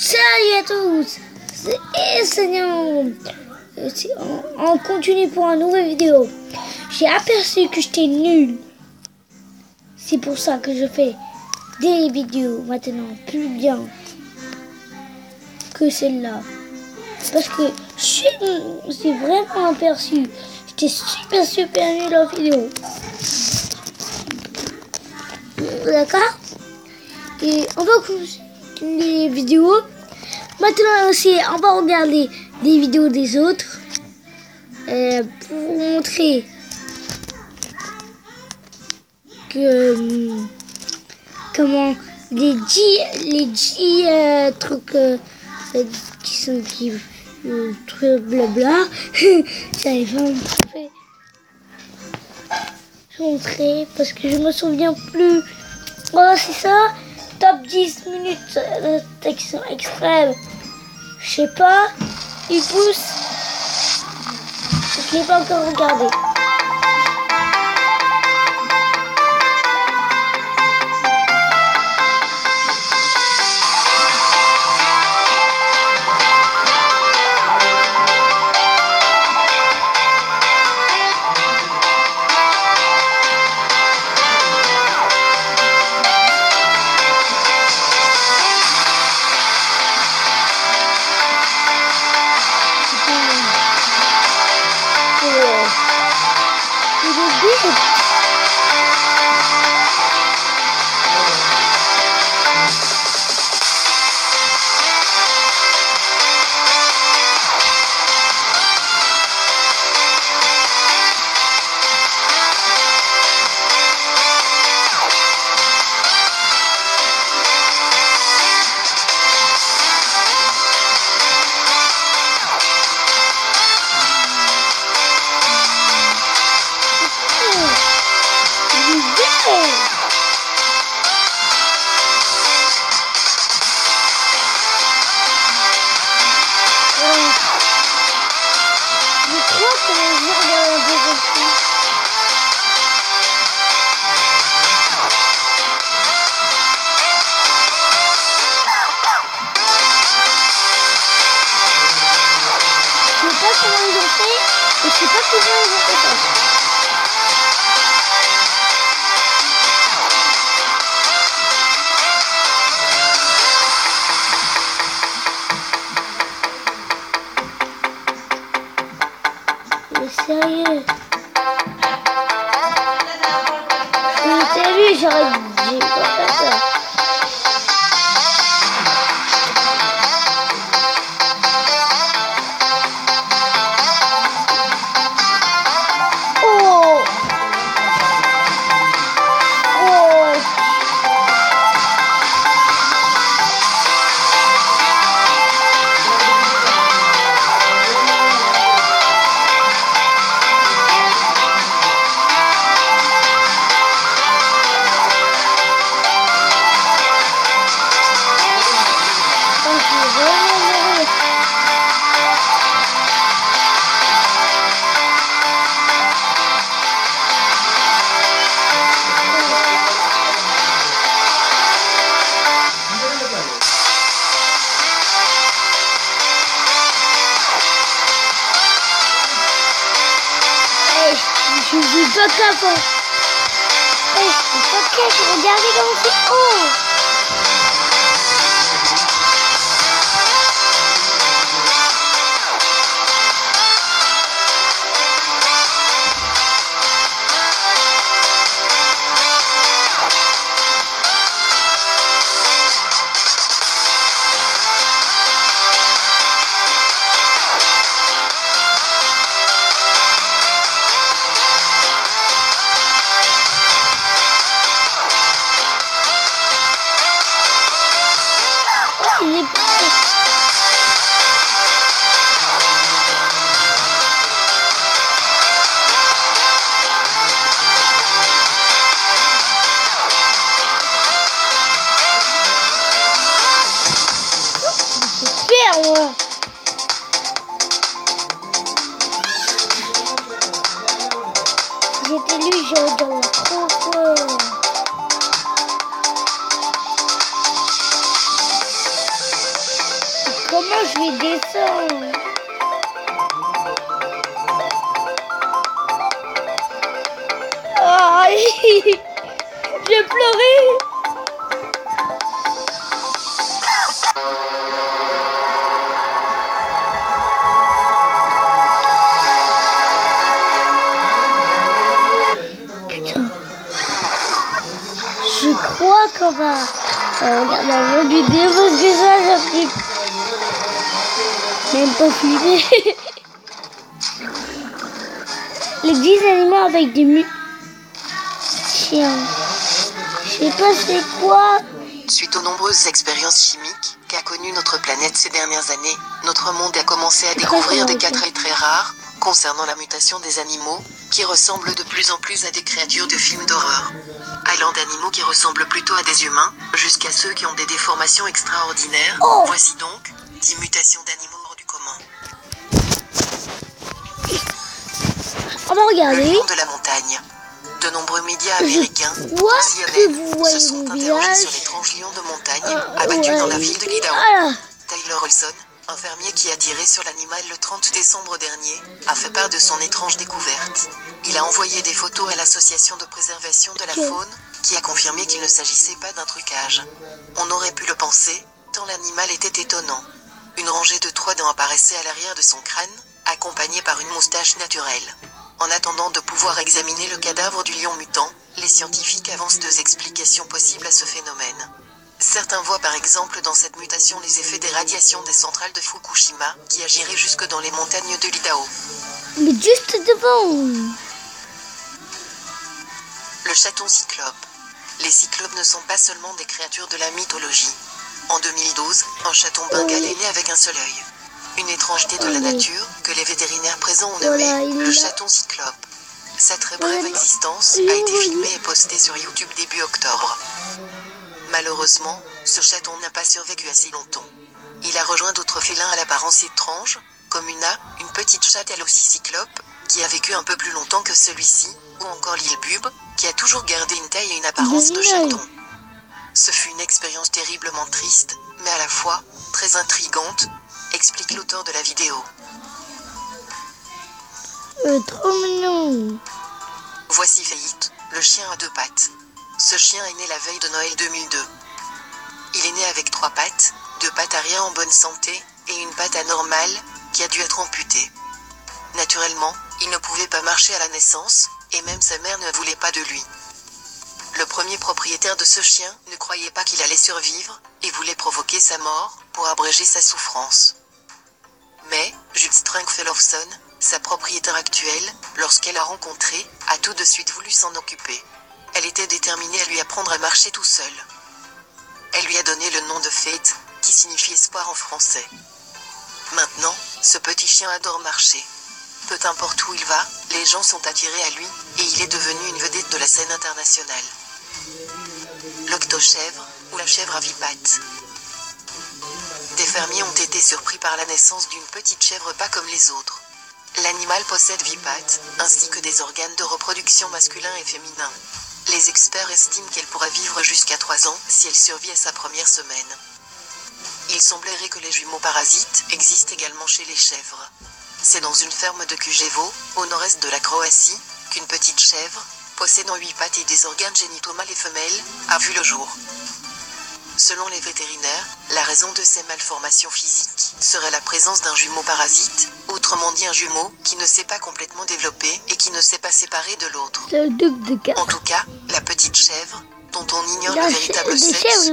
Salut à tous, c'est Enseignant. On continue pour une nouvelle vidéo. J'ai aperçu que j'étais nul. C'est pour ça que je fais des vidéos maintenant plus bien que celle-là. Parce que j'ai vraiment aperçu. J'étais super nul en vidéo. D'accord? Et on va continuer les vidéos. Maintenant aussi, on va regarder des vidéos des autres pour vous montrer que comment les 10 trucs qui trucs blabla. J'avais vraiment fait montrer parce que je me souviens plus. Voilà, c'est ça. Top 10 minutes d'action extrême. Je sais pas. Il pousse. Je l'ai pas encore regardé. Je sais pas comment ils ont fait ça. Mais sérieux. Si t'as vu, j'ai pas fait ça. Je suis pas capable. Je suis pas capable. Regardez comment c'est haut. Il est super, moi. J'étais lui, j'ai regardé trop fort. comment je vais descendre? Ah, j'ai pleuré. Putain. Je crois qu'on va regarder la vidéo parce que ça, j'ai même pas filmé. Les 10 animaux avec des chiens. Je sais pas c'est quoi. Suite aux nombreuses expériences chimiques qu'a connues notre planète ces dernières années, notre monde a commencé à découvrir des cas très rares concernant la mutation des animaux qui ressemblent de plus en plus à des créatures de films d'horreur. Allant d'animaux qui ressemblent plutôt à des humains, jusqu'à ceux qui ont des déformations extraordinaires. Oh. Voici donc 10 mutations d'animaux hors du commun. On va regarder. Le lion de la montagne. De nombreux médias américains Je vois que vous voyez se sont mon interrogés visage. sur l'étrange lion de montagne abattu dans la ville de l'Idaho. Voilà. Tyler Olson, un fermier qui a tiré sur l'animal le 30 décembre dernier, a fait part de son étrange découverte. Il a envoyé des photos à l'association de préservation de la faune, qui a confirmé qu'il ne s'agissait pas d'un trucage. On aurait pu le penser, tant l'animal était étonnant. Une rangée de 3 dents apparaissait à l'arrière de son crâne, accompagnée par une moustache naturelle. En attendant de pouvoir examiner le cadavre du lion mutant, les scientifiques avancent 2 explications possibles à ce phénomène. Certains voient par exemple dans cette mutation les effets des radiations des centrales de Fukushima, qui agiraient jusque dans les montagnes de l'Idaho. Mais juste devant. Le chaton cyclope. Les cyclopes ne sont pas seulement des créatures de la mythologie. En 2012, un chaton bengale est né avec un seul œil. Une étrangeté de la nature que les vétérinaires présents ont nommée le chaton cyclope. Sa très brève existence a été filmée et postée sur YouTube début octobre. Malheureusement, ce chaton n'a pas survécu assez longtemps. Il a rejoint d'autres félins à l'apparence étrange, comme une petite chatte elle aussi cyclope, qui a vécu un peu plus longtemps que celui-ci, ou encore l'île Bube, qui a toujours gardé une taille et une apparence de chaton. Ce fut une expérience terriblement triste, mais à la fois très intrigante, explique l'auteur de la vidéo. Trop mignon. Voici Faït, le chien à 2 pattes. Ce chien est né la veille de Noël 2002. Il est né avec 3 pattes, 2 pattes arrière en bonne santé, et une patte anormale, qui a dû être amputée. Naturellement, il ne pouvait pas marcher à la naissance, et même sa mère ne voulait pas de lui. Le premier propriétaire de ce chien ne croyait pas qu'il allait survivre, et voulait provoquer sa mort, pour abréger sa souffrance. Mais, Jude Stringfellow-Olson, sa propriétaire actuelle, lorsqu'elle l'a rencontré, a tout de suite voulu s'en occuper. Elle était déterminée à lui apprendre à marcher tout seul. Elle lui a donné le nom de Fate, qui signifie espoir en français. Maintenant, ce petit chien adore marcher. Peu importe où il va, les gens sont attirés à lui, et il est devenu une vedette de la scène internationale. L'octochèvre, ou la chèvre à 8 pattes. Des fermiers ont été surpris par la naissance d'une petite chèvre pas comme les autres. L'animal possède 8 pattes, ainsi que des organes de reproduction masculins et féminins. Les experts estiment qu'elle pourra vivre jusqu'à 3 ans si elle survit à sa première semaine. Il semblerait que les jumeaux parasites existent également chez les chèvres. C'est dans une ferme de Kujevo, au nord-est de la Croatie, qu'une petite chèvre, possédant 8 pattes et des organes génitaux mâles et femelles, a vu le jour. Selon les vétérinaires, la raison de ces malformations physiques serait la présence d'un jumeau parasite, autrement dit un jumeau qui ne s'est pas complètement développé et qui ne s'est pas séparé de l'autre. En tout cas, la petite chèvre, dont on ignore le véritable sexe,